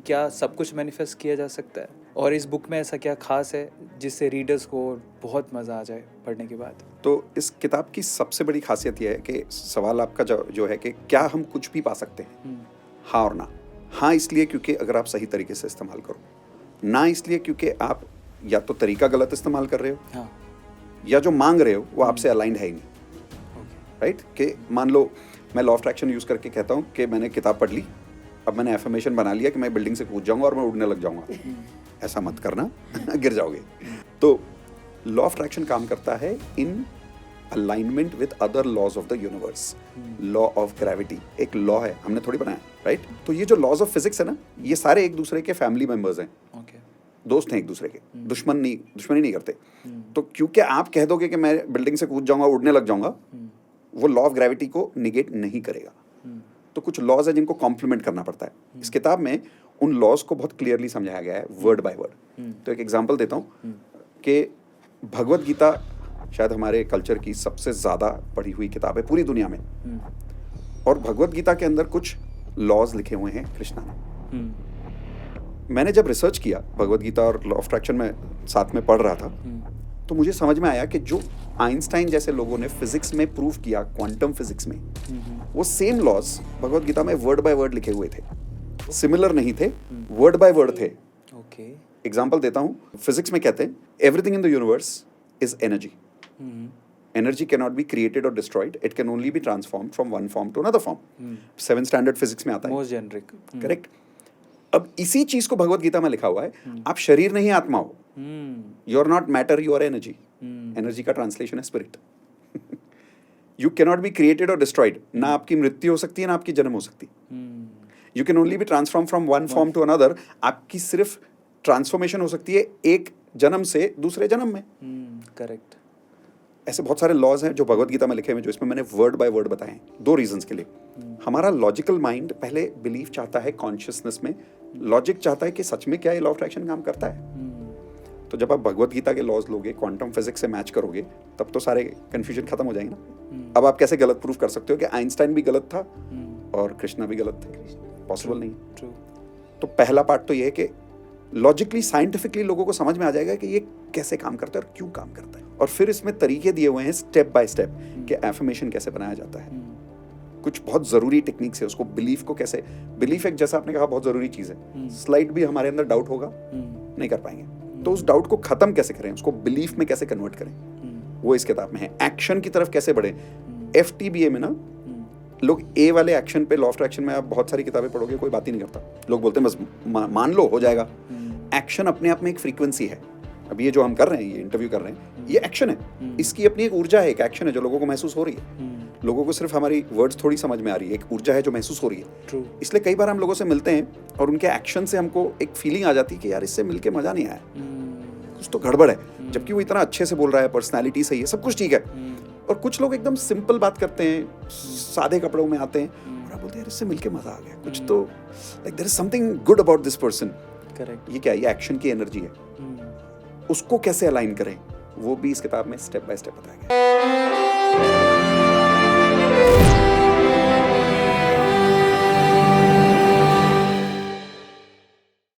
क्या सब कुछ मैनिफेस्ट किया जा सकता है? और इस बुक में ऐसा क्या खास है जिससे रीडर्स को बहुत मज़ा आ जाए पढ़ने के बाद? तो इस किताब की सबसे बड़ी खासियत यह है कि सवाल आपका जो है कि क्या हम कुछ भी पा सकते हैं, हाँ और ना। हाँ इसलिए क्योंकि अगर आप सही तरीके से इस्तेमाल करो, ना इसलिए क्योंकि आप या तो तरीका गलत इस्तेमाल कर रहे हो, हाँ, या जो मांग रहे हो वो आपसे अलाइंड है ही नहीं। राइट कि मान लो मैं लॉ ऑफ अट्रैक्शन यूज़ करके कहता हूँ कि मैंने किताब पढ़ ली, अब मैंने एफर्मेशन बना लिया कि मैं बिल्डिंग से कूद जाऊंगा और मैं उड़ने लग जाऊंगा। ऐसा मत करना गिर जाओगे। तो लॉ ऑफ अट्रैक्शन काम करता है in alignment with other laws of the universe. Law of gravity एक लॉ है, हमने थोड़ी बनाया, राइट? तो ये जो लॉज ऑफ फिजिक्स है ना, ये सारे एक दूसरे के फैमिली मेंबर्स हैं, दोस्त हैं एक दूसरे के, दुश्मनी नहीं करते। तो क्योंकि आप कह दोगे कि मैं बिल्डिंग से कूद जाऊंगा, उड़ने लग जाऊंगा, वो लॉ ऑफ ग्रेविटी को निगेट नहीं करेगा। तो कुछ लॉज है जिनको कॉम्प्लीमेंट करना पड़ता है। इस किताब में उन लॉज को बहुत क्लियरली समझाया गया है, वर्ड बाय वर्ड। तो एक एग्जांपल देता हूँ कि भगवत गीता शायद हमारे कल्चर की सबसे ज़्यादा पढ़ी हुई किताब है पूरी दुनिया में, और भगवत गीता के अंदर कुछ लॉज लिखे हुए हैं कृष्णा ने। मैंने जब रिसर्च किया भगवत गीता और लॉ ऑफ अट्रैक्शन में साथ में पढ़ रहा था, तो मुझे समझ में आया कि जो आइंस्टाइन जैसे लोगों ने फिजिक्स में प्रूव किया, क्वांटम फिजिक्स में, वो सेम लॉज भगवत गीता में वर्ड बाय वर्ड लिखे हुए थे। सिमिलर नहीं थे, वर्ड बाय वर्ड थे। एग्जाम्पल देता हूँ, फिजिक्स में कहते हैं everything in the universe is energy. Energy can not be created और destroyed, it can only be transformed from one form to another form. 7 standard physics में आता है, मोस्ट जेनरिक, करेक्ट। अब इसी चीज को भगवत गीता में लिखा हुआ है, आप शरीर नहीं आत्मा हो, you are not matter, you are energy. Energy का ट्रांसलेशन है spirit. You can not be created और डिस्ट्रॉयड, ना आपकी मृत्यु हो सकती है ना आपकी जन्म हो सकती। You can only be transform from one form to another, आपकी सिर्फ ट्रांसफॉर्मेशन हो सकती है एक जन्म से दूसरे जन्म में। करेक्ट। ऐसे बहुत सारे लॉज हैं जो भगवत गीता में लिखे हुए, जो इसमें मैंने वर्ड बाय वर्ड बताए हैं, 2 रीजंस के लिए। हमारा लॉजिकल माइंड पहले बिलीव चाहता है कॉन्शियसनेस में, लॉजिक चाहता है कि सच में क्या ये लॉ ऑफ अट्रैक्शन काम करता है। तो जब आप भगवत गीता के लॉज लोगे, क्वांटम फिजिक्स से मैच करोगे, तब तो सारे कंफ्यूजन खत्म हो जाएंगे ना। अब आप कैसे गलत प्रूफ कर सकते हो कि आइंस्टाइन भी गलत था और कृष्णा भी गलत थे? पॉसिबल नहीं। तो पहला पार्ट तो ये है कि लॉजिकली साइंटिफिकली लोगों को समझ में आ जाएगा कि ये कैसे काम करता है और क्यों काम करता है। और फिर इसमें तरीके दिए हुए हैं स्टेप बाय स्टेप कि एफर्मेशन कैसे बनाया जाता है। कुछ बहुत ज़रूरी टेक्निक्स है, उसको बिलीफ को कैसे, बिलीफ एक जैसा आपने कहा बहुत ज़रूरी चीज़ है। स्लाइड भी हमारे अंदर डाउट होगा, नहीं कर पाएंगे, तो उस डाउट को ख़त्म कैसे करें, उसको बिलीफ में कैसे कन्वर्ट करें, वो इस किताब में है। एक्शन की तरफ कैसे बढ़े, FTBA में ना लोग ए वाले एक्शन पे, लॉ ऑफ अट्रैक्शन में आप बहुत सारी किताबें पढ़ोगे कोई बात ही नहीं करता, लोग बोलते हैं बस मान लो हो जाएगा। एक्शन अपने आप में एक फ्रीक्वेंसी है। अब ये जो हम कर रहे हैं, ये इंटरव्यू कर रहे हैं, ये एक्शन है, इसकी अपनी एक ऊर्जा है, एक एक्शन है जो लोगों को महसूस हो रही है। लोगों को सिर्फ हमारी वर्ड्स थोड़ी समझ में आ रही है, एक ऊर्जा है जो महसूस हो रही है। इसलिए कई बार हम लोगों से मिलते हैं और उनके एक्शन से हमको एक फीलिंग आ जाती है कि यार इससे मिलके मजा नहीं आया, कुछ तो गड़बड़ है, जबकि वो इतना अच्छे से बोल रहा है, पर्सनैलिटी सही है, सब कुछ ठीक है। और कुछ लोग एकदम सिंपल बात करते हैं, सादे कपड़ों में आते हैं और आप बोलते हैं यार इससे मिलके मजा आ गया, कुछ तो like there is something good about this person. Correct. ये क्या है? ये एक्शन की एनर्जी है। उसको कैसे अलाइन करें, वो भी इस किताब में स्टेप बाय स्टेप बताया गया है।